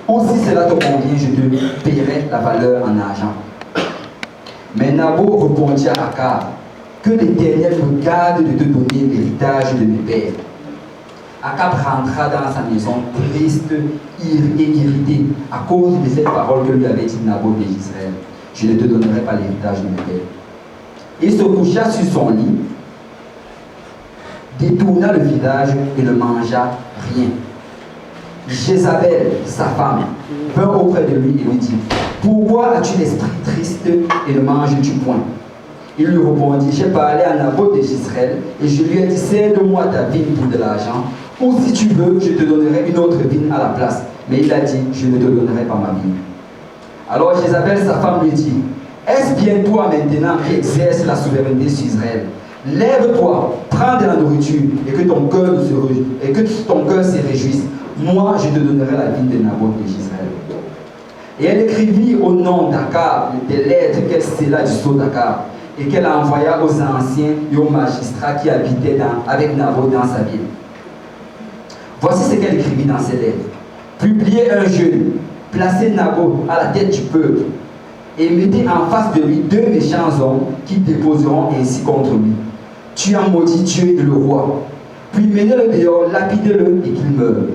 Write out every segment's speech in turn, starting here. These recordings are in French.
Ou si cela te convient, je te paierai la valeur en argent. Mais Nabot répondit à Akab, que l'Éternel me garde de te donner l'héritage de mes pères. Akab rentra dans sa maison triste et irrité à cause de cette parole que lui avait dit Nabot de Israël. Je ne te donnerai pas l'héritage de mes pères. Il se coucha sur son lit, détourna le visage et ne mangea rien. Jézabel, sa femme, vint auprès de lui et lui dit, pourquoi as-tu l'esprit triste et ne manges-tu point? Il lui répondit, j'ai parlé à Nabot d'Israël et je lui ai dit, cède-moi ta vigne pour de l'argent, ou si tu veux, je te donnerai une autre vigne à la place. Mais il a dit, je ne te donnerai pas ma vigne. Alors Jézabel, sa femme, lui dit, est-ce bien toi maintenant qui exerces la souveraineté sur Israël? Lève-toi, prends de la nourriture et que ton cœur se réjouisse. Moi, je te donnerai la vigne de Nabot d'Israël. Et elle écrivit au nom d'Akab des lettres qu'elle scella du sceau d'Akab et qu'elle envoya aux anciens et aux magistrats qui habitaient avec Nabot dans sa ville. Voici ce qu'elle écrivit dans ces lettres. Publiez un jeûne, placez Nabot à la tête du peuple et mettez en face de lui 2 méchants hommes qui déposeront ainsi contre lui. Tu as maudit Dieu et le roi. Puis menez-le dehors, lapidez-le et qu'il meure.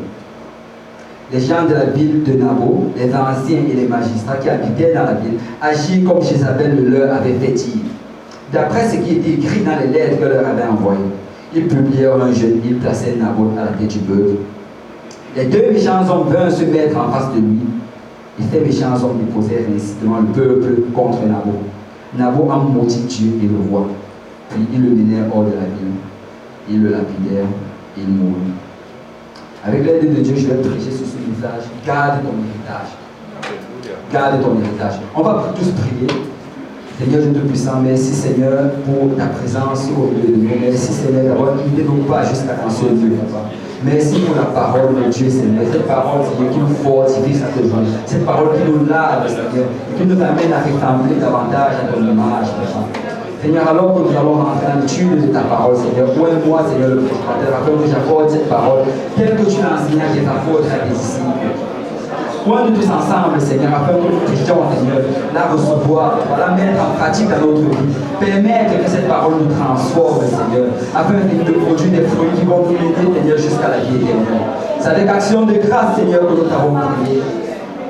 Les gens de la ville de Nabot, les anciens et les magistrats qui habitaient dans la ville, agirent comme Jézabel le leur avait fait dire. D'après ce qui était écrit dans les lettres que leur avait envoyées, ils publièrent un jeûne, ils placèrent Nabot à la tête du peuple. Les 2 méchants hommes vinrent se mettre en face de lui. Et ces méchants hommes déposèrent ainsi devant le peuple contre Nabot. Nabot a maudit Dieu et le roi. Puis ils le menèrent hors de la ville. Ils le lapidèrent et il mourut. Avec l'aide de Dieu, je vais prêcher sur ce message. Garde ton héritage. Garde ton héritage. On va tous prier. Seigneur Dieu Tout-Puissant, merci Seigneur pour ta présence au milieu de nous. Merci Seigneur d'avoir guidé nos pas jusqu'à quand ce Dieu, Papa. Merci pour la parole de Dieu, Seigneur. Cette parole, Seigneur, qui nous fortifie chaque jour. Cette parole qui nous lave, Seigneur, et qui nous amène à ressembler davantage à ton image, Papa. Seigneur, alors que nous allons rentrer dans l'étude de ta parole, Seigneur, moi, Seigneur, le prédicateur, afin que j'apporte cette parole telle que tu l'as enseignée à tes apôtres et à tes disciples. Point nous tous ensemble, Seigneur, afin que nous puissions, Seigneur, la recevoir, la mettre en pratique dans notre vie. Permettre que cette parole nous transforme, Seigneur, afin de produire des fruits qui vont nous aider, Seigneur, jusqu'à la vie éternelle. C'est avec action de grâce, Seigneur, que nous t'avons prié.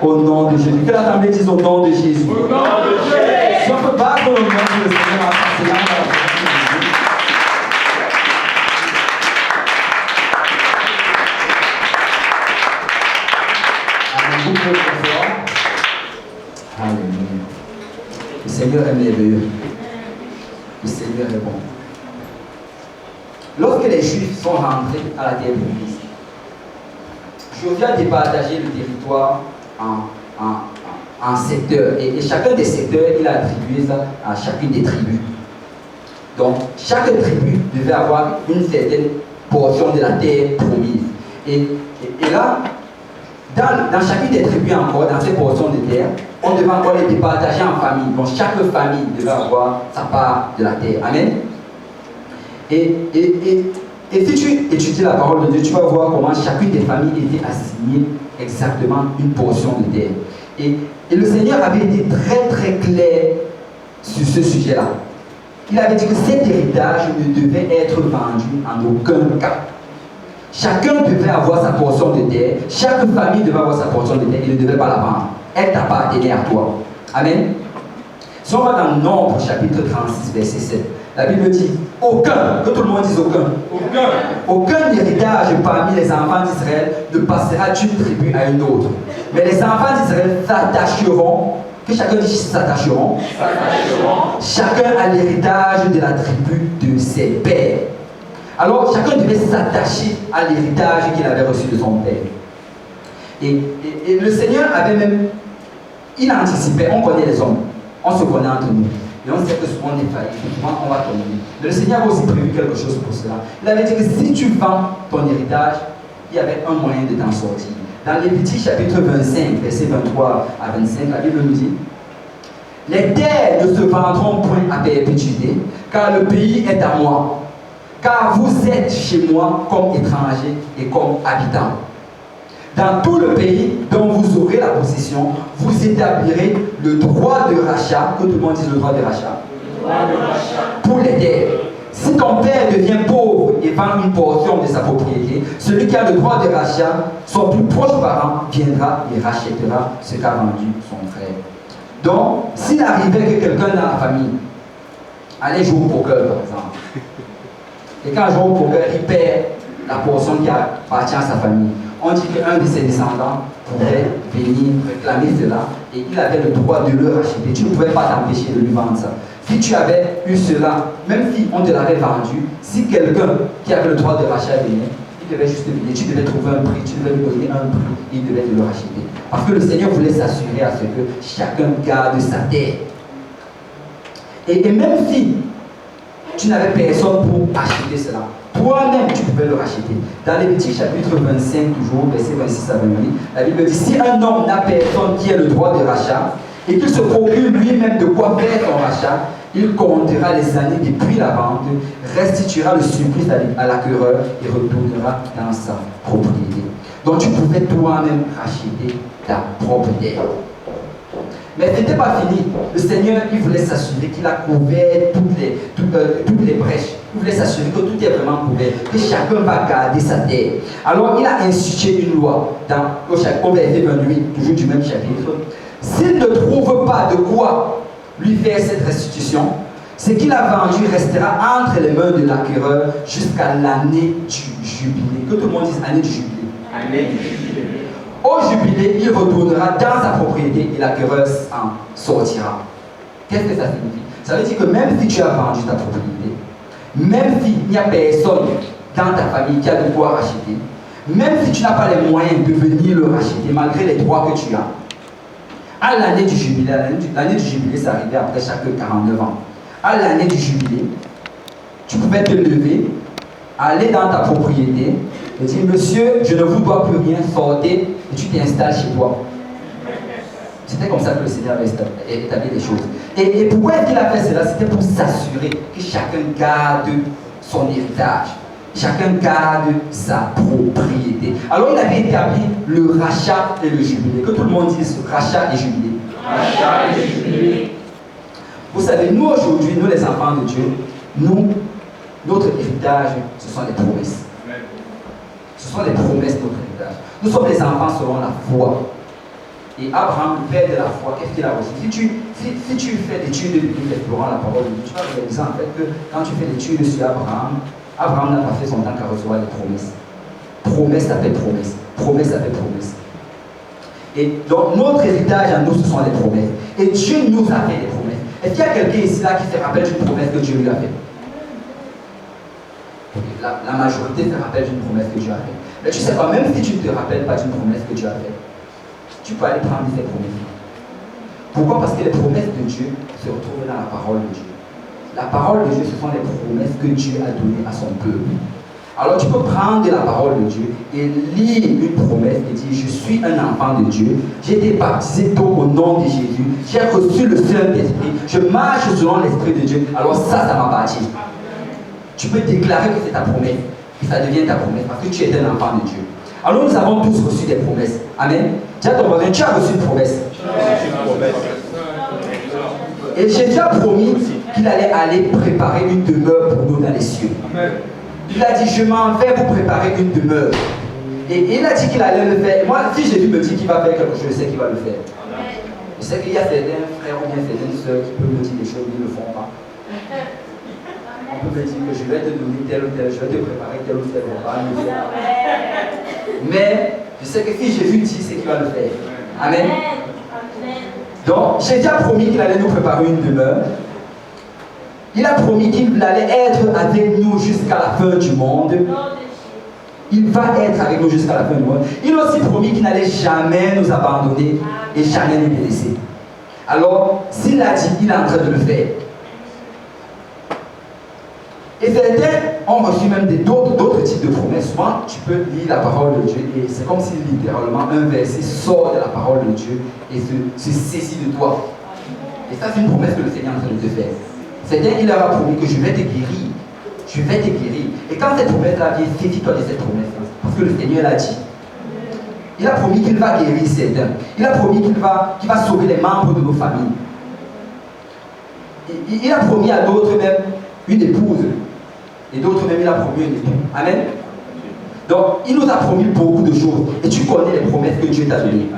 Au nom de Jésus. Que l'Assemblée dise au nom de Jésus. Au nom de Jésus. Si on peut battre le nom de Seigneur en enseignant la parole de Jésus. Alléluia. Le Seigneur est merveilleux. Le Seigneur est bon. Lorsque les Juifs sont rentrés à la terre promise, Josué a départagé le territoire en secteurs. Et chacun des secteurs, il a attribué ça à chacune des tribus. Donc, chaque tribu devait avoir une certaine portion de la terre promise. Et là, dans chacune des tribus encore, dans ces portions de terre, on devait encore les départager en famille. Donc chaque famille devait avoir sa part de la terre. Amen. Et si tu étudies la parole de Dieu, tu vas voir comment chacune des familles était assignée exactement une portion de terre. Et le Seigneur avait été très très clair sur ce sujet-là. Il avait dit que cet héritage ne devait être vendu en aucun cas. Chacun devait avoir sa portion de terre, chaque famille devait avoir sa portion de terre, il ne devait pas la vendre. Elle t'appartenait à toi. Amen. Si on va dans Nombre, chapitre 36, verset 7, la Bible dit aucun, que tout le monde dise aucun. Aucun héritage parmi les enfants d'Israël ne passera d'une tribu à une autre. Mais les enfants d'Israël s'attacheront, que chacun dit s'attacheront, chacun à l'héritage de la tribu de ses pères. Alors chacun devait s'attacher à l'héritage qu'il avait reçu de son père. Et le Seigneur avait même, il anticipait, on connaît les hommes, on se connaît entre nous. Et on sait que souvent on est failli, souvent on va tomber. Mais le Seigneur avait aussi prévu quelque chose pour cela. Il avait dit que si tu vends ton héritage, il y avait un moyen de t'en sortir. Dans Lévitique chapitre 25, verset 23 à 25, la Bible nous dit: les terres ne se vendront point à perpétuité, car le pays est à moi. Car vous êtes chez moi comme étrangers et comme habitants. Dans tout le pays dont vous aurez possession, vous établirez le droit de rachat, que tout le monde dise le droit de rachat, pour les terres. Si ton père devient pauvre et vend une portion de sa propriété, celui qui a le droit de rachat, son plus proche parent, viendra et rachètera ce qu'a vendu son frère. Donc, s'il arrivait que quelqu'un dans la famille allait jouer au poker, par exemple, et quand il joue au poker, il perd la portion qui appartient à sa famille, on dit qu'un de ses descendants pouvait venir réclamer cela et il avait le droit de le racheter. Tu ne pouvais pas t'empêcher de lui vendre ça. Si tu avais eu cela, même si on te l'avait vendu, si quelqu'un qui avait le droit de rachat venait, il devait juste venir, tu devais trouver un prix, tu devais lui donner un prix, il devait te le racheter. Parce que le Seigneur voulait s'assurer à ce que chacun garde sa terre. Et même si tu n'avais personne pour acheter cela, toi-même tu pouvais le racheter. Dans Lévitique chapitre 25, toujours, verset 26 à 28, la Bible dit, si un homme n'a personne qui ait le droit de rachat, et qu'il se procure lui-même de quoi faire son rachat, il comptera les années depuis la vente, restituera le surplus à l'acquéreur et retournera dans sa propriété. Donc tu pouvais toi-même racheter ta propre terre. Mais ce n'était pas fini. Le Seigneur, il voulait s'assurer qu'il a couvert toutes les brèches. Il voulait s'assurer que tout est vraiment couvert, que chacun va garder sa terre. Alors il a institué une loi au verset 28, toujours du même chapitre. S'il ne trouve pas de quoi lui faire cette restitution, ce qu'il a vendu restera entre les mains de l'acquéreur jusqu'à l'année du jubilé. Que tout le monde dise année du jubilé. Année du jubilé. Au jubilé, il retournera dans sa propriété et l'acquéreur en sortira. Qu'est-ce que ça signifie? Ça veut dire que même si tu as vendu ta propriété, même s'il n'y a personne dans ta famille qui a de quoi racheter, même si tu n'as pas les moyens de venir le racheter, malgré les droits que tu as, à l'année du jubilé, l'année du jubilé, ça arrivait après chaque 49 ans. À l'année du jubilé, tu pouvais te lever, aller dans ta propriété et dire, monsieur, je ne vous dois plus rien, sortez et tu t'installes chez toi. C'était comme ça que le Seigneur avait établi les choses. Et pourquoi est-ce qu'il a fait cela? C'était pour s'assurer que chacun garde son héritage. Chacun garde sa propriété. Alors il avait établi le rachat et le jubilé. Que tout le monde dise rachat et jubilé. Rachat et jubilé. Vous savez, nous aujourd'hui, nous les enfants de Dieu, notre héritage, ce sont les promesses. Ce sont les promesses de notre héritage. Nous sommes les enfants selon la foi. Et Abraham, le père de la foi, qu'est-ce qu'il a reçu? Si tu fais l'étude biblique explorant la parole de Dieu, tu vas réaliser en fait que quand tu fais l'étude sur Abraham, Abraham n'a pas fait son temps qu'à recevoir les promesses. Promesse après promesse. Promesse après promesse. Et donc notre héritage à nous, ce sont les promesses. Et Dieu nous a fait des promesses. Est-ce qu'il y a quelqu'un ici là qui se rappelle d'une promesse que Dieu lui a faite? La majorité se rappelle d'une promesse que Dieu a faite. Mais tu sais pas, même si tu ne te rappelles pas d'une promesse que Dieu a faite, tu peux aller prendre ces promesses. Pourquoi? Parce que les promesses de Dieu se retrouvent dans la parole de Dieu. La parole de Dieu, ce sont les promesses que Dieu a données à son peuple. Alors tu peux prendre la parole de Dieu et lire une promesse et dire, je suis un enfant de Dieu, j'ai été baptisé donc au nom de Jésus, j'ai reçu le Saint-Esprit, je marche selon l'Esprit de Dieu, alors ça m'appartient. Tu peux déclarer que c'est ta promesse, et ça devient ta promesse, parce que tu es un enfant de Dieu. Alors nous avons tous reçu des promesses. Amen. Dis à ton voisin, tu as reçu une promesse. Et Jésus a promis qu'il allait aller préparer une demeure pour nous dans les cieux. Il a dit, je m'en vais vous préparer une demeure. Et il a dit qu'il allait le faire. Moi, si Jésus me dit qu'il va faire quelque chose, je sais qu'il va le faire. Je sais qu'il y a certains frères ou bien certaines sœurs qui peuvent me dire des choses, ils ne le font pas. On peut me dire que je vais te donner tel ou tel, je vais te préparer tel ou tel repas. Mais je sais que si Jésus dit, c'est qu'il va le faire. Amen. Donc, Jésus a promis qu'il allait nous préparer une demeure. Il a promis qu'il allait être avec nous jusqu'à la fin du monde. Il va être avec nous jusqu'à la fin du monde. Il a aussi promis qu'il n'allait jamais nous abandonner et jamais nous délaisser. Alors, s'il a dit, il est en train de le faire. Et certains ont reçu même d'autres types de promesses. Souvent, tu peux lire la parole de Dieu et c'est comme si littéralement un verset sort de la parole de Dieu et se saisit de toi. Et ça, c'est une promesse que le Seigneur est en train de te faire. Certains, il leur a promis que je vais te guérir. Je vais te guérir. Et quand cette promesse-là vient, saisis-toi de cette promesse-là. Parce que le Seigneur l'a dit. Il a promis qu'il va guérir certains. Il a promis qu'il va sauver les membres de nos familles. Il a promis à d'autres même une épouse. Et d'autres même, il a promis un époux. Amen. Donc, il nous a promis beaucoup de choses. Et tu connais les promesses que Dieu t'a données.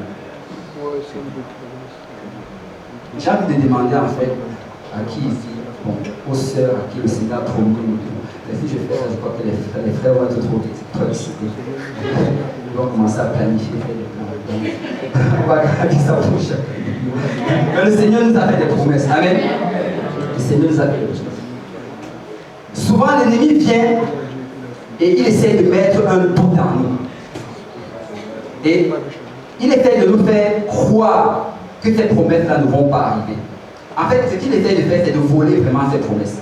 J'ai envie de demander en fait à qui ici, bon, aux sœurs à qui le Seigneur a promis un époux. Mais si je fais ça, je crois que les frères vont être trop excités. Ils vont commencer à planifier, faire des plans. On va garder ça pour chacun. Mais le Seigneur nous a fait des promesses. Amen. Le Seigneur nous a fait des promesses. Souvent, l'ennemi vient et il essaie de mettre un doute en nous. Et il essaie de nous faire croire que ces promesses-là ne vont pas arriver. En fait, ce qu'il essaie de faire, c'est de voler vraiment ces promesses.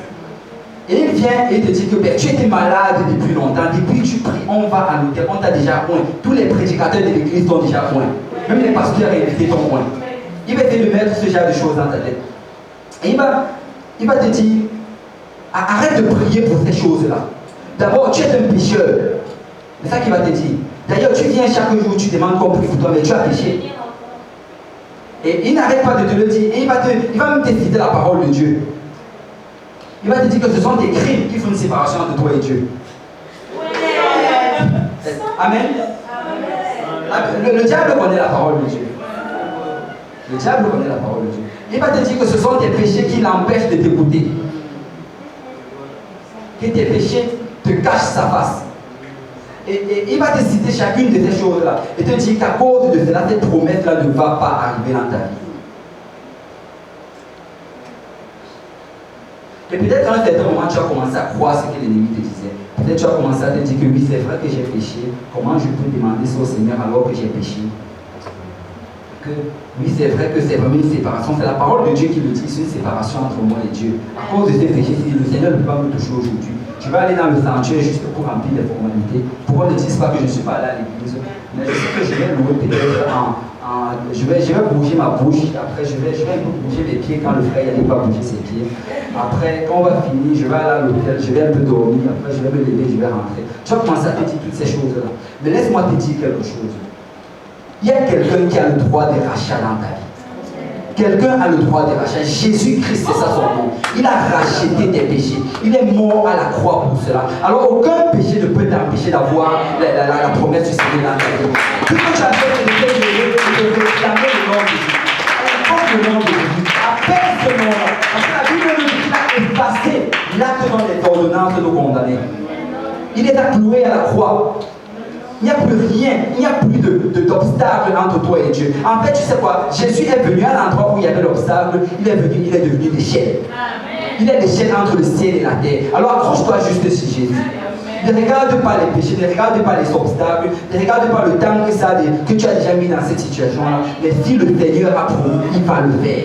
Et il vient et il te dit que tu étais malade depuis longtemps, depuis que tu pries, on va à l'hôtel, on t'a déjà oint. Tous les prédicateurs de l'église t'ont déjà oint. Même les pasteurs invités t'ont oint. Il va essayer de mettre ce genre de choses dans ta tête. Et il va te dire, arrête de prier pour ces choses-là. D'abord, tu es un pécheur. C'est ça qu'il va te dire. D'ailleurs, tu viens chaque jour, tu demandes qu'on prie pour toi, mais tu as péché. Et il n'arrête pas de te le dire. Et il va même te citer la parole de Dieu. Il va te dire que ce sont des crimes qui font une séparation entre toi et Dieu. Amen. Le diable connaît la parole de Dieu. Le diable connaît la parole de Dieu. Il va te dire que ce sont tes péchés qui l'empêchent de t'écouter. Que tes péchés te cachent sa face. Et il va te citer chacune de ces choses-là. Et te dire qu'à cause de cela, cette promesse-là ne va pas arriver dans ta vie. Et peut-être à un certain moment, tu as commencé à croire ce que l'ennemi te disait. Peut-être tu as commencé à te dire que oui, c'est vrai que j'ai péché. Comment je peux demander ça au Seigneur alors que j'ai péché? Que oui, c'est vrai que c'est vraiment une séparation. C'est la parole de Dieu qui le dit, c'est une séparation entre moi et Dieu. À cause de ces péchés, si le Seigneur ne peut pas me toucher aujourd'hui, je vais aller dans le sanctuaire juste pour remplir les formalités. Pour qu'on ne dise pas que je ne suis pas allé à l'église. Mais je sais que je vais louer peut-être je vais bouger ma bouche. Après, je vais un peu bouger mes pieds quand le frère n'allait pas bouger ses pieds. Après, quand on va finir, je vais aller à l'hôtel, je vais un peu dormir. Après, je vais me lever, je vais rentrer. Tu vas commencer à te dire toutes ces choses-là. Mais laisse-moi te dire quelque chose. Il y a quelqu'un qui a le droit de rachat dans ta vie. Quelqu'un a le droit de rachat. Jésus-Christ, c'est ça son nom. Il a racheté tes péchés. Il est mort à la croix pour cela. Alors aucun péché ne peut t'empêcher d'avoir la promesse du Seigneur dans ta vie. Tout ce que tu as fait, c'est de réclamer le nom de Jésus. Comme le nom de Jésus. Appelle ce nom-là. Parce que la Bible nous dit qu'il a effacé l'acte dans les ordonnances de nos condamnés. Il est cloué à la croix. Il n'y a plus rien, il n'y a plus d'obstacle entre toi et Dieu. En fait, tu sais quoi? Jésus est venu à l'endroit où il y avait l'obstacle, il est devenu l'échelle. Il est l'échelle entre le ciel et la terre. Alors accroche-toi juste sur Jésus. Ne regarde pas les péchés, ne regarde pas les obstacles, ne regarde pas le temps que tu as déjà mis dans cette situation-là. Mais si le Seigneur a promis, il va le faire.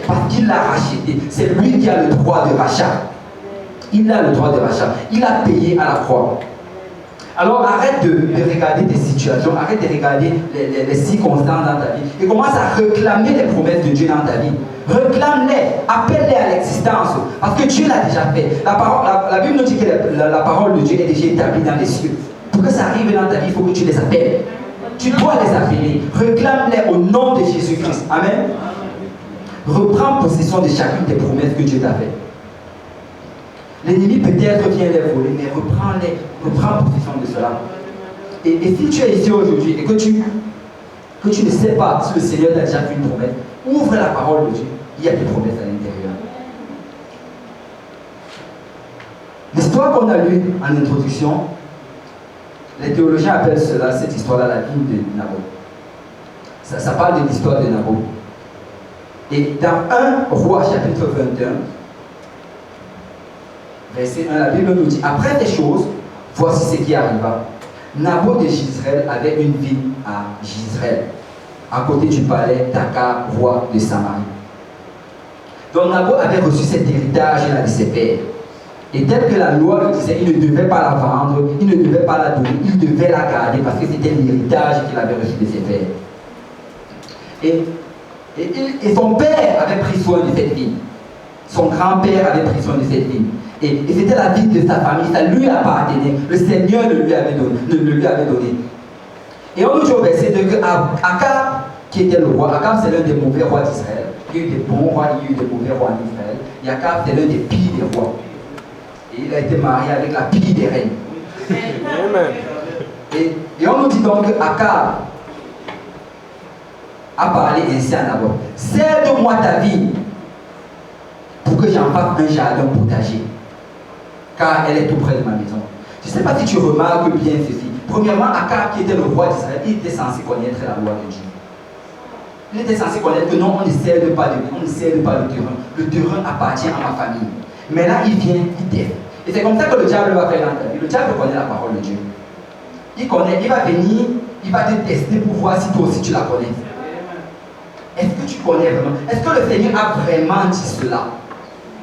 Parce qu'il l'a racheté. C'est lui qui a le droit de rachat. Il a le droit de rachat. Il a payé à la croix. Alors arrête de regarder tes situations, arrête de regarder les circonstances dans ta vie et commence à réclamer les promesses de Dieu dans ta vie. Réclame-les, appelle-les à l'existence parce que Dieu l'a déjà fait. La Bible nous dit que la parole de Dieu est déjà établie dans les cieux. Pour que ça arrive dans ta vie, il faut que tu les appelles. Tu dois les appeler. Réclame-les au nom de Jésus-Christ. Amen. Reprends possession de chacune des promesses que Dieu t'a faites. L'ennemi peut-être vient les voler, mais reprends possession de cela. Et si tu es ici aujourd'hui et que tu ne sais pas si le Seigneur t'a déjà fait une promesse, ouvre la parole de Dieu. Il y a des promesses à l'intérieur. L'histoire qu'on a lue en introduction, les théologiens appellent cela, cette histoire-là, la vie de Naboth. Ça parle de l'histoire de Naboth. Et dans 1 Roi chapitre 21, verset 1, la Bible nous dit, après ces choses, voici ce qui arriva. Naboth de Jezreel avait une ville à Jezreel, à côté du palais d'Akab, roi de Samarie. Donc Naboth avait reçu cet héritage de ses pères. Et tel que la loi le disait, il ne devait pas la vendre, il ne devait pas la donner, il devait la garder parce que c'était l'héritage qu'il avait reçu de ses pères. Et son père avait pris soin de cette ville. Son grand-père avait pris soin de cette ville. Et c'était la vie de sa famille, ça lui appartenait. Le Seigneur le lui avait donné. Et on nous dit au verset 2 que Akab, qui était le roi, Akab c'est l'un des mauvais rois d'Israël. Il y a eu des bons rois, il y a eu des mauvais rois en Israël. Et Akab c'est l'un des pires des rois. Et il a été marié avec la pire des reines. Amen. Et on nous dit donc que Akab a parlé ainsi à Naboth. Cède-moi ta vie pour que j'en fasse un jardin potager, car elle est tout près de ma maison. Je ne sais pas si tu remarques bien ceci. Premièrement, Akab, qui était le roi d'Israël, il était censé connaître la loi de Dieu. Il était censé connaître que non, on ne cède pas le terrain. Le terrain appartient à ma famille. Mais là, il vient, il t'aide. Et c'est comme ça que le diable va faire dans ta vie. Le diable connaît la parole de Dieu. Il connaît, il va venir, il va te tester pour voir si toi aussi tu la connais. Est-ce que tu connais vraiment? Est-ce que le Seigneur a vraiment dit cela?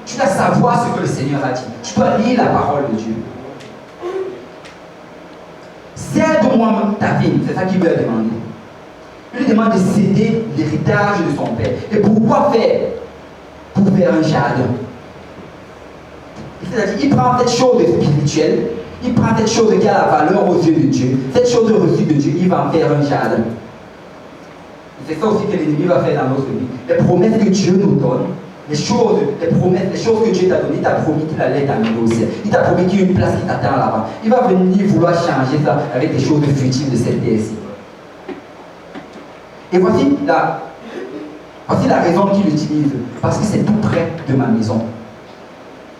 Tu dois savoir ce que le Seigneur a dit. Tu dois lire la parole de Dieu. Cède-moi ta vie, c'est ça qu'il lui a demandé. Il lui demande de céder l'héritage de son père. Et pourquoi faire? Pour faire un jardin. C'est-à-dire, il prend cette chose spirituelle, il prend cette chose qui a la valeur aux yeux de Dieu, cette chose reçue de Dieu, il va en faire un jardin. C'est ça aussi que l'ennemi va faire dans notre vie. Les promesses que Dieu nous donne, les promesses, les choses que Dieu t'a données, il t'a promis qu'il allait t'amener au ciel. Il t'a promis qu'il y a une place qui t'attend là-bas. Il va venir vouloir changer ça avec des choses futiles de cette terre-ci. Et voici la raison qu'il utilise. Parce que c'est tout près de ma maison.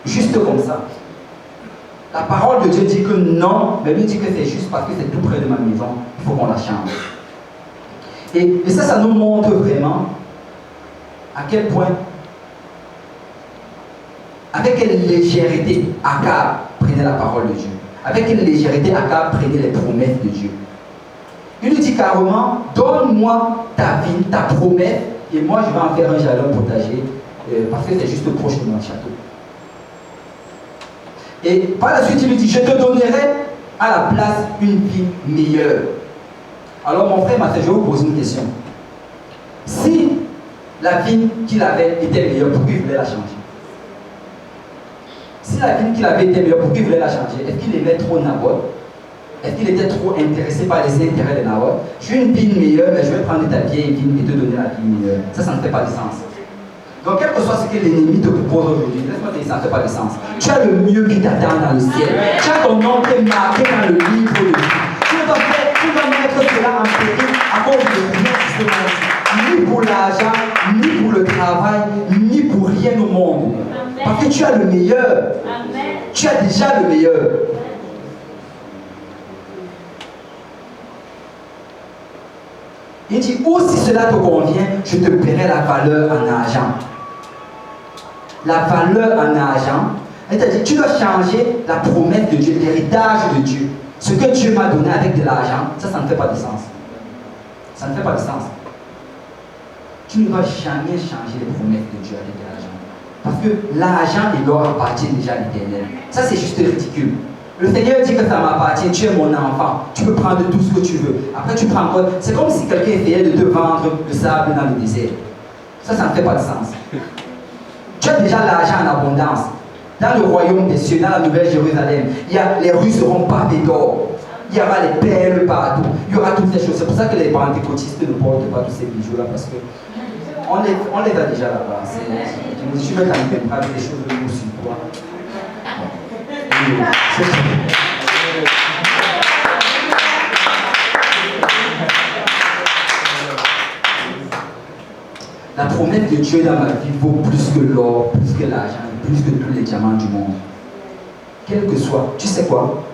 Juste comme ça. La parole de Dieu dit que non, mais lui dit que c'est juste parce que c'est tout près de ma maison. Il faut qu'on la change. Et ça nous montre vraiment à quel point, avec quelle légèreté Akab prenait la parole de Dieu. Avec quelle légèreté Akab prenait les promesses de Dieu. Il lui dit carrément, donne-moi ta vie, ta promesse, et moi je vais en faire un jardin potager, parce que c'est juste proche de mon château. Et par la suite, il lui dit, je te donnerai à la place une vie meilleure. Alors mon frère, ma soeur, je vais vous poser une question. Si la vie qu'il avait était meilleure, pourquoi il voulait la changer? Si la vie qu'il avait été meilleure, pourquoi il voulait la changer? Est-ce qu'il aimait trop Naboth? Est-ce qu'il était trop intéressé par les intérêts de Naboth? Je veux une vie meilleure, mais je vais prendre ta vieille vie et te donner la vie meilleure. Ça ne fait pas de sens. Donc, quel que soit ce que l'ennemi te propose aujourd'hui, laisse-moi te dire, ça ne fait pas de sens. Tu as le mieux qui t'attend dans le ciel. Tu as ton nom qui est marqué dans le livre de vie. Tu dois mettre cela en péril à cause de rien qui se passe. Ni pour l'argent, ni pour le travail, ni pour rien au monde. Parce que tu as le meilleur. Tu as déjà le meilleur. Il dit, ou si cela te convient, je te paierai la valeur en argent. La valeur en argent, c'est-à-dire tu dois changer la promesse de Dieu, l'héritage de Dieu. Ce que Dieu m'a donné avec de l'argent, ça ne fait pas de sens. Ça ne fait pas de sens. Tu ne dois jamais changer les promesses de Dieu avec de l'argent. Parce que l'argent et l'or appartiennent déjà à l'Éternel. Ça, c'est juste ridicule. Le Seigneur dit que ça m'appartient, tu es mon enfant, tu peux prendre tout ce que tu veux. Après, tu prends quoi? C'est comme si quelqu'un essayait de te vendre le sable dans le désert. Ça ne fait pas de sens. Tu as déjà l'argent en abondance. Dans le royaume des cieux, dans la nouvelle Jérusalem, les rues seront pavées d'or. Il y aura les perles partout. Il y aura toutes ces choses. C'est pour ça que les pentecôtistes ne portent pas tous ces bijoux-là, parce que on les a déjà là-bas. Je suis même en train de des choses de nous sur toi. La promesse de Dieu dans ma vie vaut plus que l'or, plus que l'argent, plus que tous les diamants du monde. Quel que soit, tu sais quoi?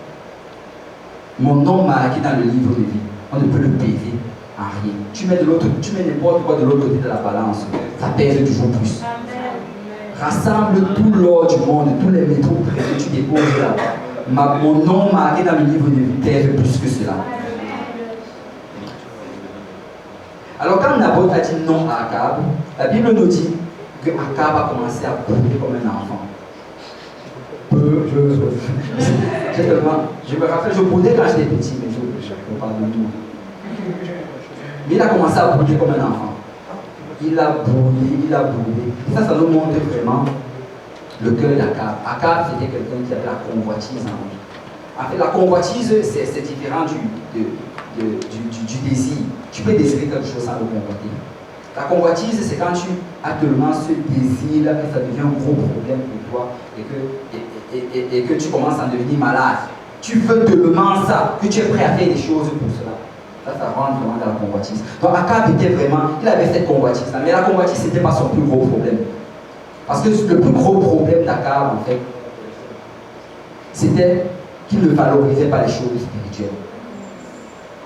Mon nom marqué dans le livre de vie, on ne peut le payer en rien. Tu mets n'importe quoi de l'autre côté de la balance, ça pèse toujours plus. Rassemble tout l'or du monde, tous les métaux précieux, tu déposes là. Mon nom marqué dans le livre de vie pèse plus que cela. Alors quand Naboth a dit non à Akab, la Bible nous dit que Akab a commencé à brûler comme un enfant. Je me rappelle, je brûlais quand j'étais petit, mais je parle de tout. Mais il a commencé à brûler comme un enfant. Il a brûlé. Ça nous montre vraiment le cœur d'Akab. Akab, c'était quelqu'un qui avait la convoitise en lui. En fait, la convoitise, c'est différent du désir. Tu peux désirer quelque chose sans le convoiter. La convoitise, c'est quand tu actuellement ce désir-là, que ça devient un gros problème pour toi et que tu commences à devenir malade. Tu veux tellement ça que tu es prêt à faire des choses pour cela. Ça rentre vraiment dans la convoitise. Donc Akab était vraiment, il avait cette convoitise-là, mais la convoitise, ce n'était pas son plus gros problème. Parce que le plus gros problème d'Akab, en fait, c'était qu'il ne valorisait pas les choses spirituelles.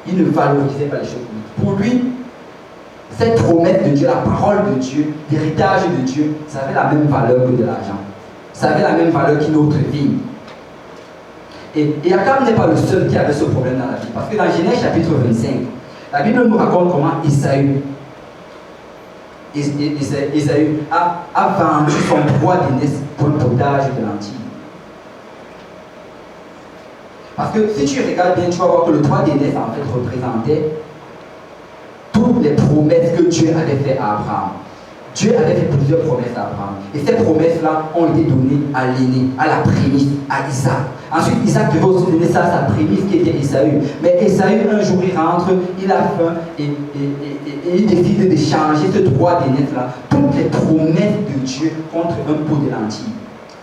Il ne valorisait pas les choses spirituelles. Pour lui, cette promesse de Dieu, la parole de Dieu, l'héritage de Dieu, ça avait la même valeur que de l'argent. Ça avait la même valeur qu'une autre vie. Et Akab n'est pas le seul qui avait ce problème dans la vie. Parce que dans Genèse chapitre 25, la Bible nous raconte comment Ésaü a vendu son droit d'aînesse pour le potage de lentilles. Parce que si tu regardes bien, tu vas voir que le droit d'aînesse en fait représentait toutes les promesses que Dieu avait faites à Abraham. Dieu avait fait plusieurs promesses à Abraham. Et ces promesses-là ont été données à l'aîné, à la prémisse, à Isaac. Ensuite, Isaac devait aussi donner ça à sa prémisse qui était Ésaü. Mais Ésaü, un jour, il rentre, il a faim et il décide de changer ce droit d'aînesse-là. Toutes les promesses de Dieu contre un pot de lentilles.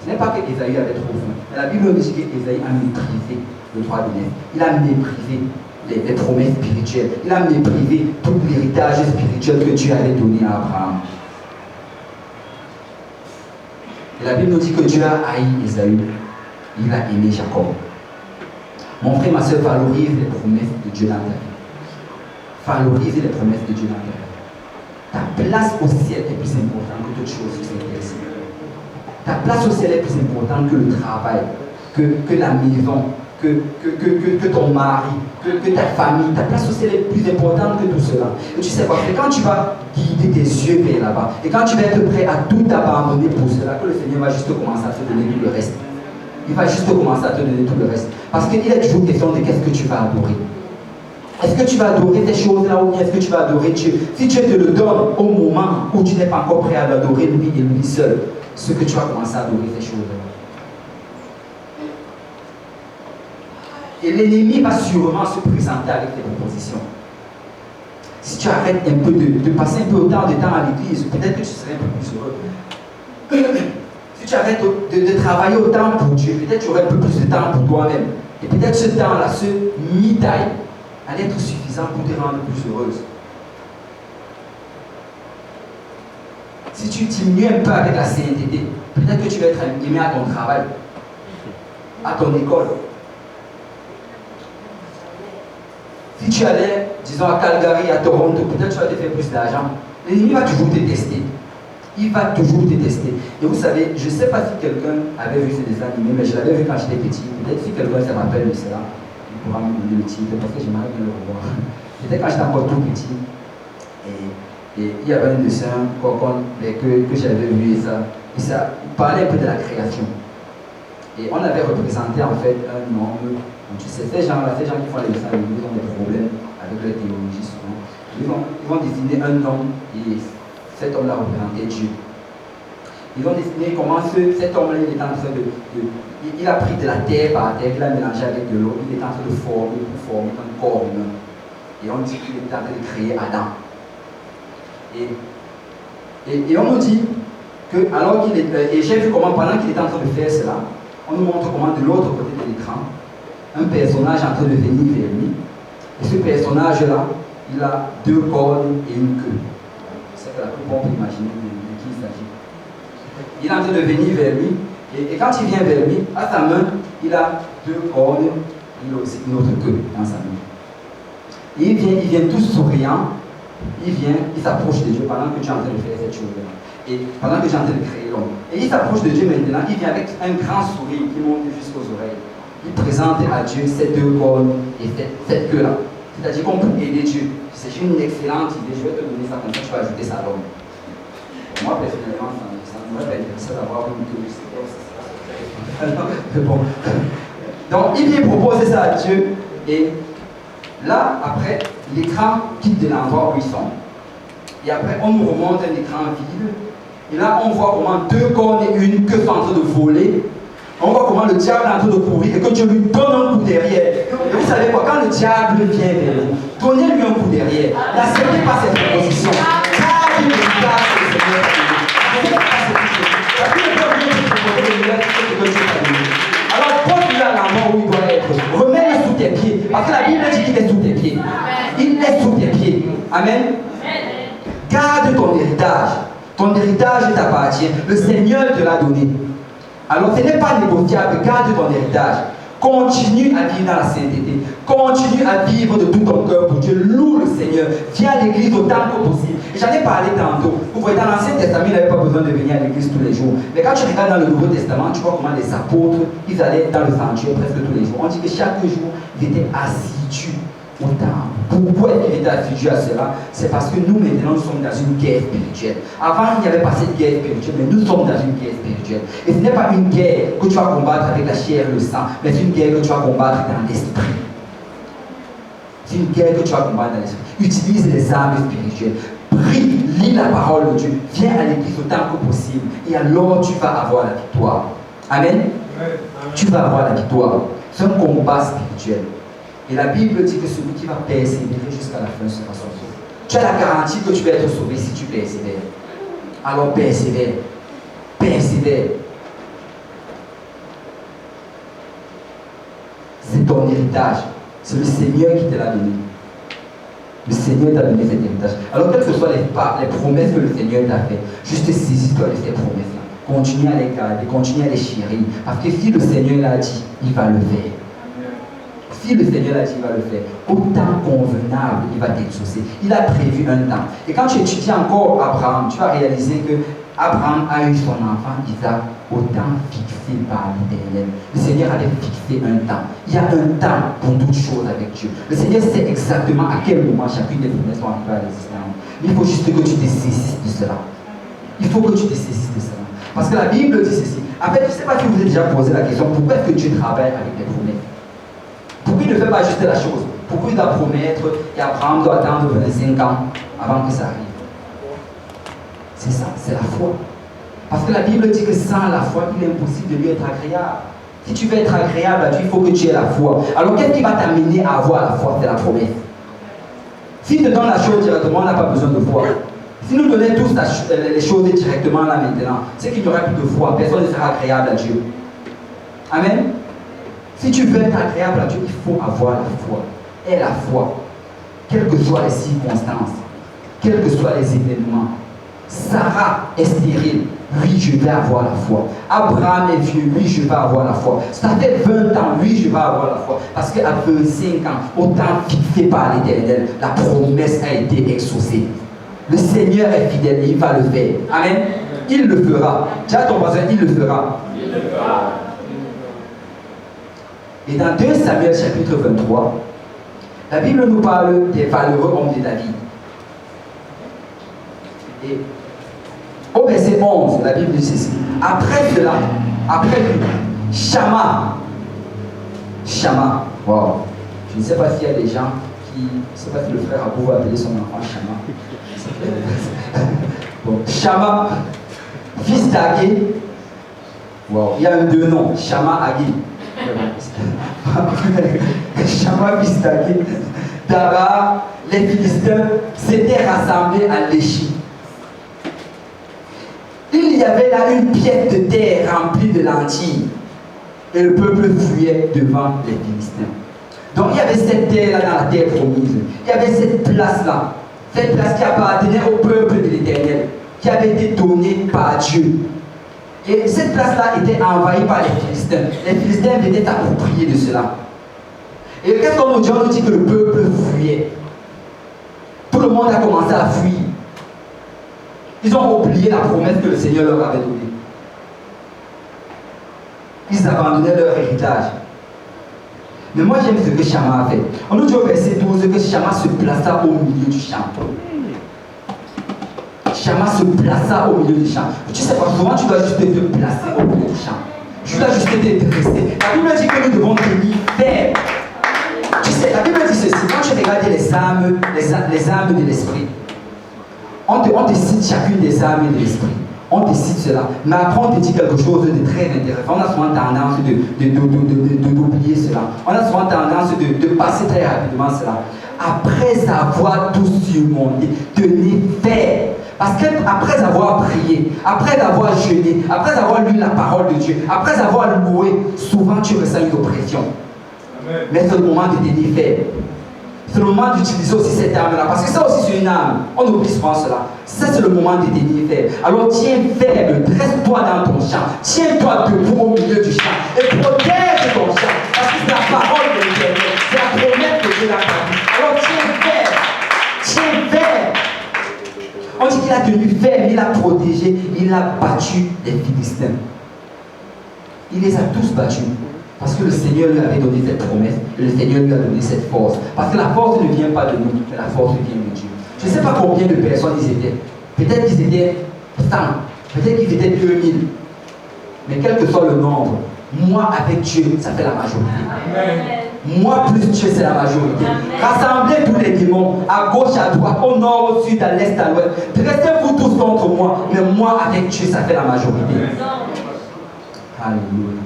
Ce n'est pas que Ésaü avait trop faim. Mais la Bible nous dit qu'Ésaü a méprisé le droit d'aînesse. Il a méprisé les promesses spirituelles. Il a méprisé tout l'héritage spirituel que Dieu avait donné à Abraham. Et la Bible nous dit que Dieu a haï Ésaü. Il a aimé Jacob. Mon frère, ma soeur, valorise les promesses de Dieu dans ta vie. Valorise les promesses de Dieu dans ta vie. Ta place au ciel est plus importante que toute chose sur cette terre. Ta place au ciel est plus importante que le travail, que la maison, que ton mari, que ta famille. Ta place au ciel est plus importante que tout cela. Et tu sais quoi, c'est quand tu vas guider tes yeux vers là-bas, et quand tu vas être prêt à tout abandonner pour cela, que le Seigneur va juste commencer à te donner tout le reste. Il va juste commencer à te donner tout le reste. Parce qu'il est toujours question de qu'est-ce que tu vas adorer. Est-ce que tu vas adorer ces choses-là ou bien est-ce que tu vas adorer Dieu? Si Dieu te le donne au moment où tu n'es pas encore prêt à l'adorer lui et lui seul, ce que tu vas commencer à adorer ces choses-là. Et l'ennemi va sûrement se présenter avec tes propositions. Si tu arrêtes un peu de passer un peu autant de temps à l'église, peut-être que tu serais un peu plus heureux. Si tu arrêtes de travailler autant pour Dieu, peut-être que tu aurais un peu plus de temps pour toi-même. Et peut-être ce temps-là, ce me-time, allait être suffisant pour te rendre plus heureuse. Si tu diminues un peu avec la sainteté, peut-être que tu vas être aimé à ton travail, à ton école. Si tu allais, disons, à Calgary, à Toronto, peut-être que tu vas te faire plus d'argent. L'ennemi va toujours te tester. Il va toujours te tester. Et vous savez, je ne sais pas si quelqu'un avait vu ces dessins animés, mais je l'avais vu quand j'étais petit. Peut-être si quelqu'un se rappelle de cela, il pourra me donner le titre, parce que j'aimerais bien le revoir. Peut-être quand j'étais encore tout petit, et il y avait un dessin que j'avais vu, et ça parlait un peu de la création. Et on avait représenté en fait un homme. Tu sais, ces gens qui font les dessins animés, ils ont des problèmes avec leur théologie souvent. Ils vont dessiner un homme et cet homme-là représentait Dieu. Ils ont dessiné comment cet homme-là il est en train il a pris de la terre par terre, il a mélangé avec de l'eau, il est en train de former un corps humain. Et on dit qu'il est en train de créer Adam. Et on nous dit que, alors qu'il est. Et j'ai vu comment, pendant qu'il est en train de faire cela, on nous montre comment de l'autre côté de l'écran, un personnage est en train de venir vers lui. Et ce personnage-là, il a deux cornes et une queue. C'est la plupart peut imaginer de qui il s'agit. Il est en train de venir vers lui. Et quand il vient vers lui, à sa main, il a deux cornes, il a aussi une autre queue dans sa main. Et il vient tout souriant. Il s'approche de Dieu pendant que Dieu est en train de faire cette chose-là. Et pendant que Dieu est en train de créer l'homme. Et il s'approche de Dieu maintenant, il vient avec un grand sourire qui monte jusqu'aux oreilles. Il présente à Dieu ces deux cornes et cette queue-là. C'est-à-dire qu'on peut aider Dieu. C'est une excellente idée, je vais te donner ça comme ça, tu vas ajouter ça à l'homme. Moi, personnellement, ça ne m'aurait pas intéressé d'avoir une queue. Bon. Donc, il vient proposer ça à Dieu. Et là, après, l'écran quitte de l'endroit où ils sont. Et après, on nous remonte un écran vide. Et là, on voit comment deux cornes et une queue sont en train de voler On voit comment le diable est en train de courir et que Dieu lui donne un coup derrière. Et vous savez quoi, quand le diable vient vers vous, donnez-lui un coup derrière. N'acceptez pas cette proposition. Car il est là que le Seigneur a donné. N'acceptez pas cette chose. Parce que le Dieu vient te proposer de lui ce que Dieu t'a donné. Alors, pose-lui à l'endroit où il doit être. Remets-le sous tes pieds. Parce que la Bible dit qu'il est sous tes pieds. Il est sous tes pieds. Amen. Garde ton héritage. Ton héritage t'appartient. Le Seigneur te l'a donné. Alors ce n'est pas négociable, garde ton héritage. Continue à vivre dans la sainteté. Continue à vivre de tout ton cœur pour Dieu. Loue le Seigneur. Viens à l'église autant que possible. Et j'en ai parlé tantôt. Vous voyez, dans l'Ancien Testament, il n'avait pas besoin de venir à l'église tous les jours. Mais quand tu regardes dans le Nouveau Testament, tu vois comment les apôtres, ils allaient dans le sanctuaire presque tous les jours. On dit que chaque jour, ils étaient assidus au temple. Pourquoi ils étaient assidus à cela? C'est parce que nous, maintenant, nous sommes dans une guerre spirituelle. Avant, il n'y avait pas cette guerre spirituelle, mais nous sommes dans une guerre spirituelle. Et ce n'est pas une guerre que tu vas combattre avec la chair et le sang, mais c'est une guerre que tu vas combattre dans l'esprit. C'est une guerre que tu vas combattre dans l'esprit. Utilise les armes spirituelles. Prie, lis la parole de Dieu. Viens à l'église autant que possible. Et alors, tu vas avoir la victoire. Amen. Tu vas avoir la victoire. C'est un combat spirituel. Et la Bible dit que celui qui va persévérer jusqu'à la fin sera sauvé. Tu as la garantie que tu vas être sauvé si tu persévères. Alors persévère. Persévère. C'est ton héritage. C'est le Seigneur qui te l'a donné. Le Seigneur t'a donné cet héritage. Alors quelles que soient les promesses que le Seigneur t'a fait, juste saisis-toi de ces promesses-là. Continue à les garder, continue à les chérir. Parce que si le Seigneur l'a dit, il va le faire. Si le Seigneur l'a dit, il va le faire. Au temps convenable, il va t'exaucer. Il a prévu un temps. Et quand tu étudies encore Abraham, tu vas réaliser que Abraham a eu son enfant Isaac au temps fixé par l'Éternel. Le Seigneur avait fixé un temps. Il y a un temps pour toutes choses avec Dieu. Le Seigneur sait exactement à quel moment chacune des promesses vont arriver à l'existence. Mais il faut juste que tu te saisisses de cela. Il faut que tu te saisisses de cela. Parce que la Bible dit ceci. En fait, je ne sais pas si vous vous êtes déjà posé la question, pourquoi est-ce que Dieu travaille avec des promesses? Pourquoi il ne fait pas juste la chose? Pourquoi il doit promettre et Abraham doit attendre 25 ans avant que ça arrive? C'est ça, c'est la foi. Parce que la Bible dit que sans la foi, il est impossible de lui être agréable. Si tu veux être agréable à Dieu, il faut que tu aies la foi. Alors qu'est-ce qui va t'amener à avoir la foi? C'est la promesse. S'il te donne la chose directement, on n'a pas besoin de foi. Si nous donnons tous les choses directement là maintenant, c'est qu'il n'y aura plus de foi. Personne ne sera agréable à Dieu. Amen. Si tu veux être agréable à Dieu, il faut avoir la foi. Et la foi, quelles que soient les circonstances, quels que soient les événements. Sarah est stérile, oui, je vais avoir la foi. Abraham est vieux, oui, je vais avoir la foi. Ça fait 20 ans, oui, je vais avoir la foi. Parce qu'à 25 ans, au temps fixé par l'Éternel, la promesse a été exaucée. Le Seigneur est fidèle, il va le faire. Amen. Il le fera. Dis à ton voisin, il le fera. Il le fera. Et dans 2 Samuel chapitre 23, la Bible nous parle des valeureux hommes de David. Et au verset 11, la Bible dit ceci. Après cela, après lui, Shama, wow. Je ne sais pas s'il y a des gens qui, je ne sais pas si le frère Abou va appeler son enfant Shama. Bon, Shama, fils d'Agé, wow. Il y a deux noms, Shama, Agé. Shama, fils d'Agé, Dara, les Philistins s'étaient rassemblés à Léchi. Il y avait là une pièce de terre remplie de lentilles. Et le peuple fuyait devant les Philistins. Donc il y avait cette terre-là dans la terre promise. Il y avait cette place-là. Cette place qui appartenait au peuple de l'Éternel. Qui avait été donnée par Dieu. Et cette place-là était envahie par les Philistins. Les Philistins venaient s'approprier de cela. Et qu'est-ce qu'on nous dit? On nous dit que le peuple fuyait. Tout le monde a commencé à fuir. Ils ont oublié la promesse que le Seigneur leur avait donnée. Ils abandonnaient leur héritage. Mais moi j'aime ce que Shama a fait. On nous dit au verset 12 que Shama se plaça au milieu du champ. Shama se plaça au milieu du champ. Tu sais pas, souvent tu dois juste te placer au milieu du champ. Tu dois juste te dresser. La Bible dit que nous devons tenir ferme. Tu sais, la Bible dit ceci. Quand tu regardes les âmes de l'esprit, on te cite chacune des âmes de l'esprit. on décide cela. Mais après, on te dit quelque chose de très intéressant. On a souvent tendance d'oublier cela. On a souvent tendance de passer très rapidement cela. Après avoir tout surmonté, tenez ferme. Parce qu'après avoir prié, après avoir jeûné, après avoir lu la parole de Dieu, après avoir loué, souvent tu ressens une oppression. Amen. Mais c'est le moment de tenir ferme. C'est le moment d'utiliser aussi cette arme-là. Parce que ça aussi c'est une arme. On oublie souvent cela. Ça c'est le moment de tenir ferme. Alors tiens ferme, dresse-toi dans ton champ. Tiens-toi debout au milieu du champ. Et protège ton champ. Parce que c'est la parole de l'Éternel. C'est la promesse de Dieu dans ta vie. Alors tiens ferme. Tiens ferme. On dit qu'il a tenu ferme, il a protégé, il a battu les Philistins. Il les a tous battus. Parce que le Seigneur lui avait donné cette promesse, et le Seigneur lui a donné cette force. Parce que la force ne vient pas de nous, mais la force vient de Dieu. Je ne sais pas combien de personnes ils étaient. Peut-être qu'ils étaient 100, peut-être qu'ils étaient 2000. Mais quel que soit le nombre, moi avec Dieu, ça fait la majorité. Amen. Moi plus Dieu, c'est la majorité. Rassemblez tous les démons, à gauche, à droite, au nord, au sud, à l'est, à l'ouest. Dressez-vous tous contre moi, mais moi avec Dieu, ça fait la majorité. Alléluia.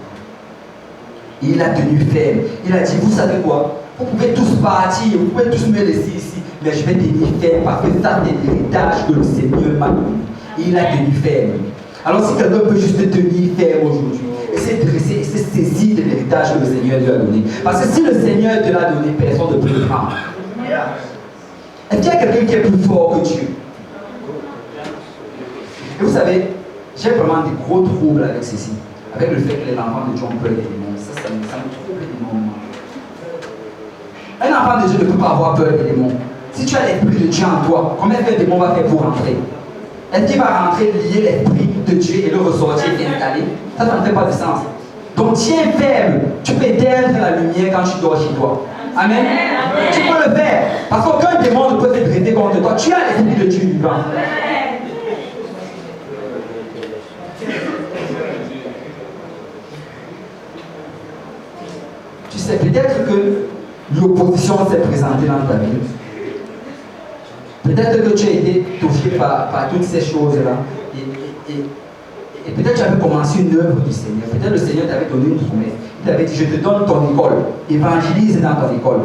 Il a tenu ferme. Il a dit, vous savez quoi? Vous pouvez tous partir, vous pouvez tous me laisser ici, mais je vais tenir ferme parce que ça c'est l'héritage que le Seigneur m'a donné. Il a tenu ferme. Alors si quelqu'un peut juste tenir ferme aujourd'hui, essaie de dresser, essaie de saisir de l'héritage que le Seigneur lui a donné. Parce que si le Seigneur te l'a donné, personne ne peut le prendre. Est-ce qu'il y a quelqu'un qui est plus fort que Dieu? Et vous savez, j'ai vraiment des gros troubles avec ceci. Avec le fait que les enfants de Dieu ont peur des démons. Ça me trouble énormément. Un enfant de Dieu ne peut pas avoir peur des démons. Si tu as l'esprit de Dieu en toi, comment est-ce que le démon va faire pour rentrer? Est-ce qu'il va rentrer, lier l'esprit de Dieu et le ressortir et installer? Ça ne fait pas de sens. Donc tiens ferme. Tu peux éteindre la lumière quand tu dors chez toi. Amen. Amen. Tu peux le faire. Parce qu'aucun démon ne peut se dresser contre toi. Tu as l'esprit de Dieu vivant. Tu sais, peut-être que l'opposition s'est présentée dans ta vie. Peut-être que tu as été touché par toutes ces choses-là. Et peut-être que tu avais commencé une œuvre du Seigneur. Peut-être que le Seigneur t'avait donné une promesse. Il t'avait dit, je te donne ton école. Évangélise dans ton école.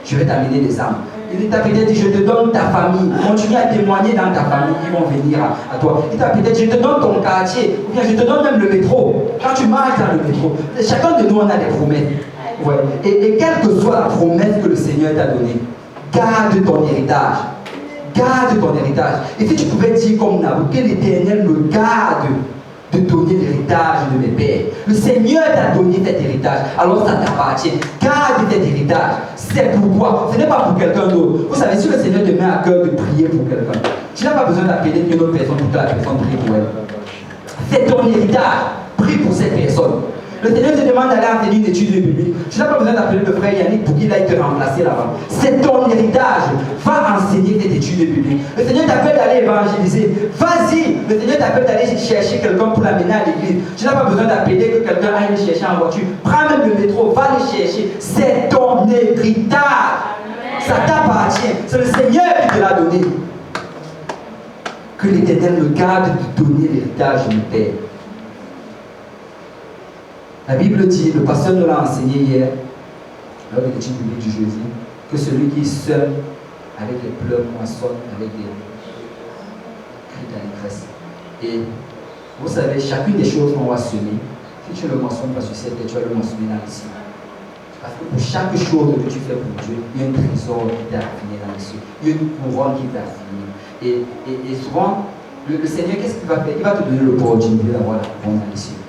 Je vais t'amener des âmes. Il t'a peut-être dit, je te donne ta famille. Continue à témoigner dans ta famille. Ils vont venir à toi. Il t'a peut-être dit, je te donne ton quartier. Ou bien je te donne même le métro. Quand tu marches dans le métro. Chacun de nous, on a des promesses. Ouais. Et quelle que soit la promesse que le Seigneur t'a donnée, garde ton héritage. Garde ton héritage. Et si tu pouvais dire comme Nabou, que l'Éternel me garde de donner l'héritage de mes pères. Le Seigneur t'a donné cet héritage, alors ça t'appartient. Garde cet héritage. C'est pour toi. Ce n'est pas pour quelqu'un d'autre. Vous savez, si le Seigneur te met à cœur de prier pour quelqu'un, tu n'as pas besoin d'appeler une autre personne pour que la personne prie pour elle. C'est ton héritage. Prie pour cette personne. Le Seigneur te demande d'aller enseigner une étude biblique. Tu n'as pas besoin d'appeler le frère Yannick pour qu'il aille te remplacer là-bas. C'est ton héritage. Va enseigner cette étude biblique. Le Seigneur t'appelle d'aller évangéliser. Vas-y. Le Seigneur t'appelle d'aller chercher quelqu'un pour l'amener à l'église. Tu n'as pas besoin d'appeler que quelqu'un aille le chercher en voiture. Prends même le métro, va le chercher. C'est ton héritage. Ça t'appartient. C'est le Seigneur qui te l'a donné. Que l'Éternel me garde de donner l'héritage de mon Père. La Bible dit, le pasteur nous l'a enseigné hier, lors de l'étude biblique du jeudi, que celui qui est seul, avec les pleurs, moissonne avec des cris d'allégresse. Et vous savez, chacune des choses qu'on va semer, si tu le moissonnes pas sur cette terre, tu vas le moissonner dans le ciel. Parce que pour chaque chose que tu fais pour Dieu, il y a un trésor qui t'est affiné dans les cieux. Il y a une couronne qui t'est affinée. Et souvent, le Seigneur, qu'est-ce qu'il va faire? Il va te donner l'opportunité d'avoir la couronne dans les cieux.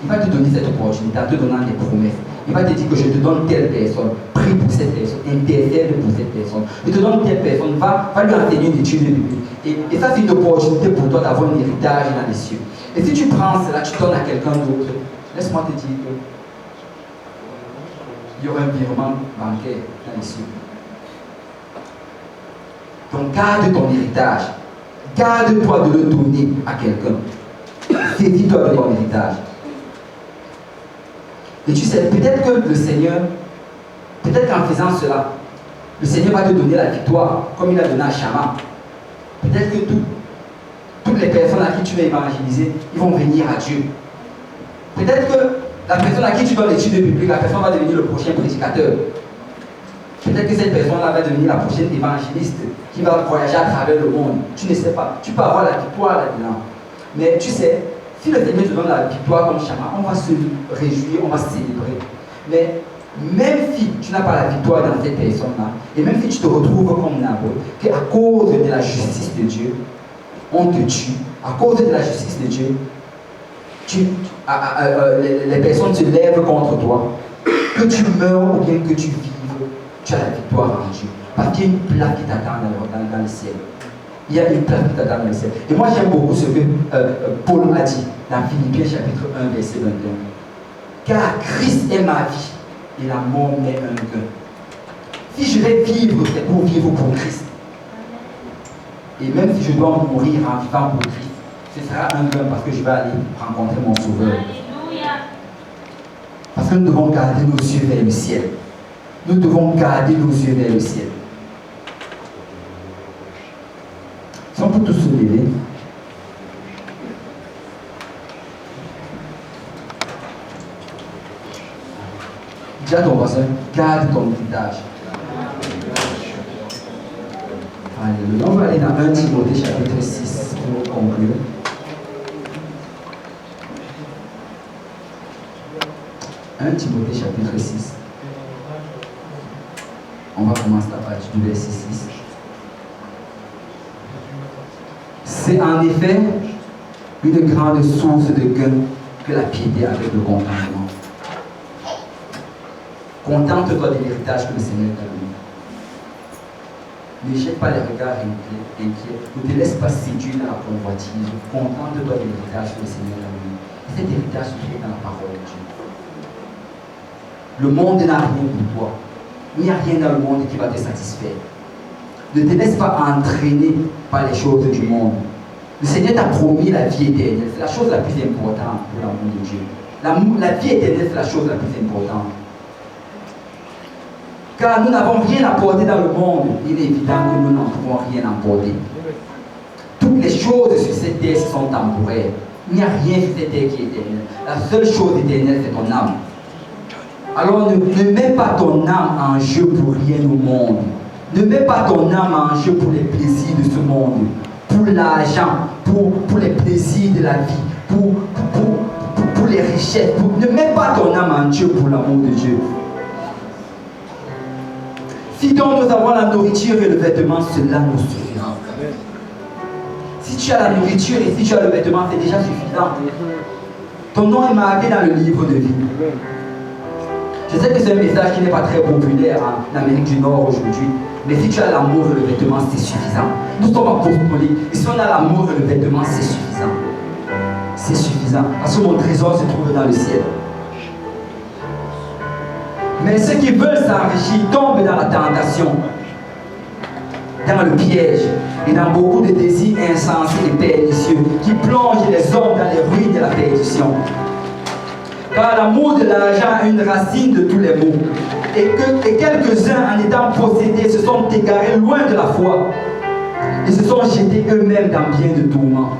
Il va te donner cette opportunité en te donnant des promesses. Il va te dire que je te donne telle personne, prie pour cette personne, intercède pour cette personne. Je te donne telle personne, va lui enseigner une étude biblique. Et ça, c'est une opportunité pour toi d'avoir un héritage dans les cieux. Et si tu prends cela, tu donnes à quelqu'un d'autre, laisse-moi te dire que il y aura un virement bancaire dans les cieux. Donc garde ton héritage. Garde-toi de le donner à quelqu'un. Saisis-toi de ton héritage. Et tu sais, peut-être que le Seigneur, peut-être qu'en faisant cela, le Seigneur va te donner la victoire, comme il a donné à Chama. Peut-être que toutes les personnes à qui tu vas évangéliser, ils vont venir à Dieu. Peut-être que la personne à qui tu donnes l'étude biblique, la personne va devenir le prochain prédicateur. Peut-être que cette personne-là va devenir la prochaine évangéliste qui va voyager à travers le monde. Tu ne sais pas. Tu peux avoir la victoire là-dedans. Mais tu sais, si le Seigneur te donne la victoire comme Chama, on va se réjouir, on va célébrer. Mais même si tu n'as pas la victoire dans cette personne-là, et même si tu te retrouves comme Naboth, qu'à cause de la justice de Dieu, on te tue, à cause de la justice de Dieu, les personnes se lèvent contre toi, que tu meurs ou bien que tu vives, tu as la victoire en Dieu. Parce qu'il y a une plaque qui t'attend dans le ciel. Il y a une plaque qui t'attend dans le ciel. Et moi j'aime beaucoup ce que Paul a dit dans Philippiens chapitre 1 verset 21. Car Christ est ma vie et la mort m'est un gain. Si je vais vivre, c'est pour vivre pour Christ. Et même si je dois mourir en vivant pour Christ, ce sera un gain parce que je vais aller rencontrer mon Sauveur. Parce que nous devons garder nos yeux vers le ciel. Nous devons garder nos yeux vers le ciel. Si on peut tous se lever. Dis à ton voisin, garde ton héritage. Alléluia. On va aller dans 1 Timothée chapitre 6 pour conclure. 1 Timothée chapitre 6. On va commencer à partir du verset 6. C'est en effet une grande source de gain que la piété avec le contentement. Contente-toi de l'héritage que le Seigneur t'a donné. Ne jette pas les regards inquiets. Ne te laisse pas séduire dans la convoitise. Contente-toi de l'héritage que le Seigneur t'a donné. Et cet héritage se trouve dans la parole de Dieu. Le monde n'a rien pour toi. Il n'y a rien dans le monde qui va te satisfaire. Ne te laisse pas entraîner par les choses du monde. Le Seigneur t'a promis la vie éternelle. C'est la chose la plus importante pour l'amour de Dieu. La vie éternelle, c'est la chose la plus importante. Car nous n'avons rien apporté dans le monde. Il est évident que nous n'en pouvons rien apporter. Toutes les choses sur cette terre sont temporaires. Il n'y a rien sur cette terre qui est éternelle. La seule chose éternelle, c'est ton âme. Alors ne mets pas ton âme en jeu pour rien au monde. Ne mets pas ton âme en jeu pour les plaisirs de ce monde, pour l'argent, pour les plaisirs de la vie, pour les richesses. Ne mets pas ton âme en jeu pour l'amour de Dieu. Si donc nous avons la nourriture et le vêtement, cela nous suffira. Si tu as la nourriture et si tu as le vêtement, c'est déjà suffisant. Ton nom est marqué dans le livre de vie. Je sais que c'est un message qui n'est pas très populaire en Amérique du Nord aujourd'hui. Mais si tu as l'amour et le vêtement, c'est suffisant. Nous sommes apostoliques. Et si on a l'amour et le vêtement, c'est suffisant. C'est suffisant. Parce que mon trésor se trouve dans le ciel. Mais ceux qui veulent s'enrichir tombent dans la tentation, dans le piège et dans beaucoup de désirs insensés et pernicieux qui plongent les hommes dans les ruines de la perdition. Car l'amour de l'argent a une racine de tous les maux. Et quelques-uns, en étant possédés, se sont égarés loin de la foi et se sont jetés eux-mêmes dans bien de tourments.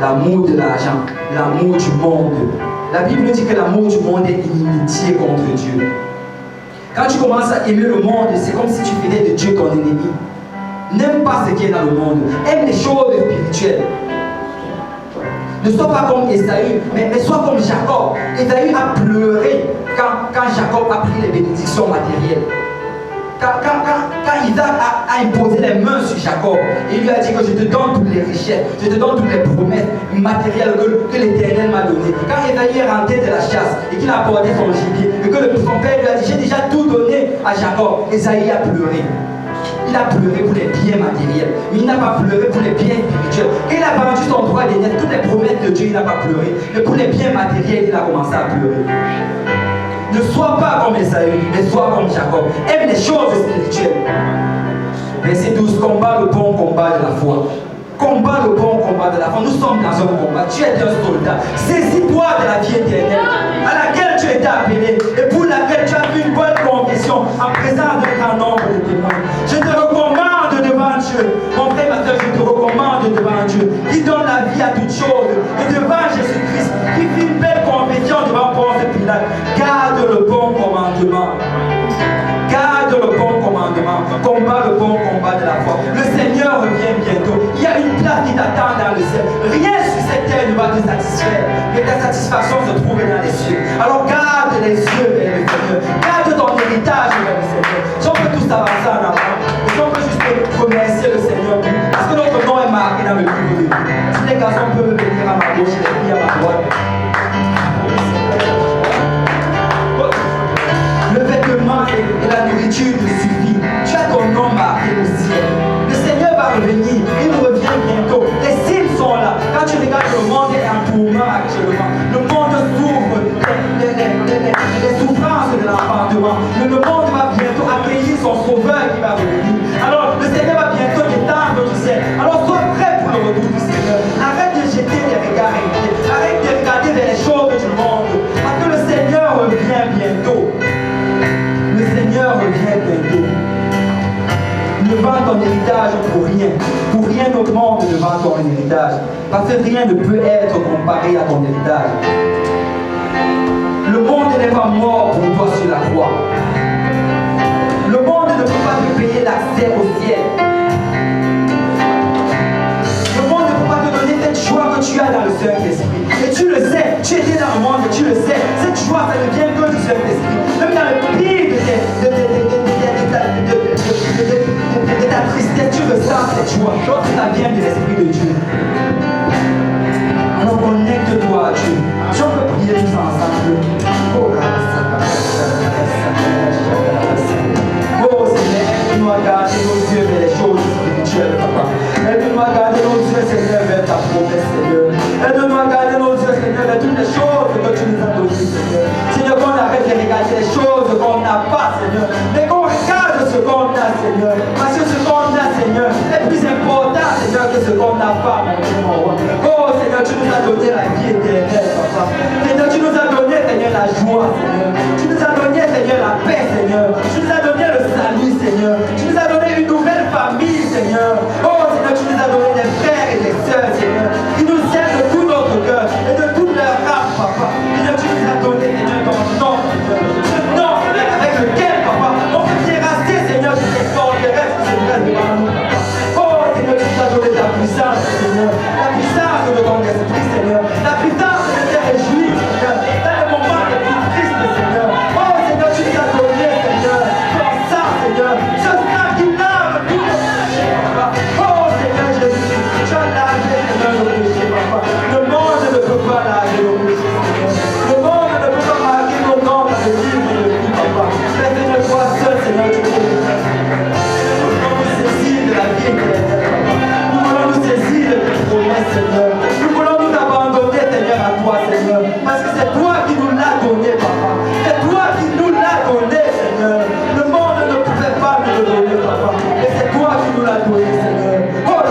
L'amour de l'argent, l'amour du monde. La Bible nous dit que l'amour du monde est inimitié contre Dieu. Quand tu commences à aimer le monde, c'est comme si tu faisais de Dieu ton ennemi. N'aime pas ce qui est dans le monde. Aime les choses spirituelles. Ne sois pas comme Esaü, mais sois comme Jacob. Esaü a pleuré quand Jacob a pris les bénédictions matérielles. Quand Isaac a imposé les mains sur Jacob, il lui a dit que je te donne toutes les richesses, je te donne toutes les promesses matérielles que l'Éternel m'a données. Quand Esaü est rentré de la chasse et qu'il a apporté son gibier, et que son père lui a dit, j'ai déjà tout donné à Jacob, Esaü a pleuré. Il a pleuré pour les biens matériels, mais il n'a pas pleuré pour les biens spirituels. Quand il a vendu son droit d'aînesse, toutes les promesses de Dieu, il n'a pas pleuré. Mais pour les biens matériels, il a commencé à pleurer. Ne sois pas comme Esaü, mais sois comme Jacob. Aime les choses spirituelles. Verset 12, combat le bon combat de la foi. Combat le bon combat de la foi. Nous sommes dans un combat. Tu es un soldat. Saisis-toi de la vie éternelle à laquelle tu étais appelé et pour laquelle tu as fait une bonne confession en présence d'un grand nombre de témoins. Je te recommande devant Dieu, mon frère, ma soeur, je te recommande à toutes choses. Et devant Jésus-Christ, qui fit une belle compétition devant Ponce Pilate, garde le bon commandement. Garde le bon commandement. Combat le bon combat de la foi. Le Seigneur revient bientôt. Il y a une place qui t'attend dans le ciel. Rien sur cette terre ne va te satisfaire. Mais ta satisfaction se trouve dans les cieux. Alors garde les yeux vers le Seigneur. Garde ton héritage vers le Seigneur. Si on peut tous avancer en avant. Et si on peut juste remercier le Seigneur. Parce que notre nom est marqué dans le livre de vie. Si les garçons peuvent venir à ma gauche, les filles à ma droite. Le vêtement et la nourriture te suffit. Tu as ton nom marqué au ciel. Le Seigneur va revenir. Il revient bientôt. Les signes sont là. Quand tu regardes le monde est en tourment actuellement. Le monde souffre les souffrances de l'enfantement. Le monde va bientôt accueillir son sauveur qui va revenir. Alors le Seigneur va bientôt descendre du ciel. Alors sois prêt pour le retour du Seigneur. Arrête de jeter des regards inquiets. Arrête de regarder vers les choses du monde. Parce que le Seigneur revient bientôt. Le Seigneur revient bientôt. Ne vends ton héritage pour rien. Pour rien au monde ne vends ton héritage. Parce que rien ne peut être comparé à ton héritage. Le monde n'est pas mort pour toi sur la croix. Le monde ne peut pas te payer l'accès au ciel. Le monde ne peut pas te donner cette joie que tu as dans le Saint-Esprit. Et tu le sais, tu étais dans le monde et tu le sais. Cette joie, ça ne vient que du Saint-Esprit. Même dans le pire de ta tristesse, tu ressens cette joie. Donc ça vient de l'Esprit de Dieu. Alors connecte-toi à Dieu. Si on peut prier tous ensemble. Oh Seigneur, aide-nous à garder nos yeux vers les choses spirituelles, Papa. Aide-nous à garder nos yeux, Seigneur, vers ta promesse, Seigneur. Aide-nous à garder nos yeux, Seigneur, vers toutes les choses que tu nous as données, Seigneur. Seigneur, qu'on arrête de regarder les choses qu'on n'a pas, Seigneur. Mais qu'on regarde ce qu'on a, Seigneur. Parce que ce qu'on a, Seigneur, est plus important, Seigneur, que ce qu'on n'a pas, mon Dieu, mon roi. Oh Seigneur, tu nous as donné la vie éternelle, Papa. Seigneur, tu nous as donné, Seigneur, la joie, Seigneur. Tu nous as donné, Seigneur, la paix, Seigneur. Tu nous as donné le salut, Seigneur. Tu nous as donné une nouvelle famille, Seigneur. Oh Seigneur, tu nous as donné des frères et des sœurs, Seigneur, qui nous aiment de tout notre cœur et de toute leur âme, Papa. Seigneur, tu nous as donné, Seigneur, ton nom, Seigneur. Ce nom avec lequel, Papa, on peut terrasser, Seigneur, de tes forteresses qui se dressent devant nous, Papa. Oh Seigneur, tu nous as donné ta puissance, Seigneur. La puissance de ton esprit, Seigneur. La puissance de te réjouir, Seigneur. Dans les moments les plus tristes, Seigneur. Oh Seigneur, tu nous as donné, Seigneur, ton sang, Seigneur. Ce sang qui lave tout le péché, Papa. Oh Seigneur Jésus, tu as lavé, Seigneur, le péché, Papa. Le monde ne peut pas laver le péché, Seigneur. Le monde ne peut pas marquer nos noms dans le livre de vie, Papa. Mais Seigneur, toi seul, Seigneur, tu peux le faire. Nous voulons nous saisir de la vie éternelle, Papa. Nous voulons nous saisir de tes promesses, Seigneur. Nous voulons nous abandonner, Seigneur, à toi, Seigneur. Parce que c'est toi qui nous l'as donné, Papa. C'est toi qui nous l'as donné, Seigneur. Le monde ne pouvait pas nous le donner, Papa. Et c'est toi qui nous l'as donné, Seigneur. Oh, la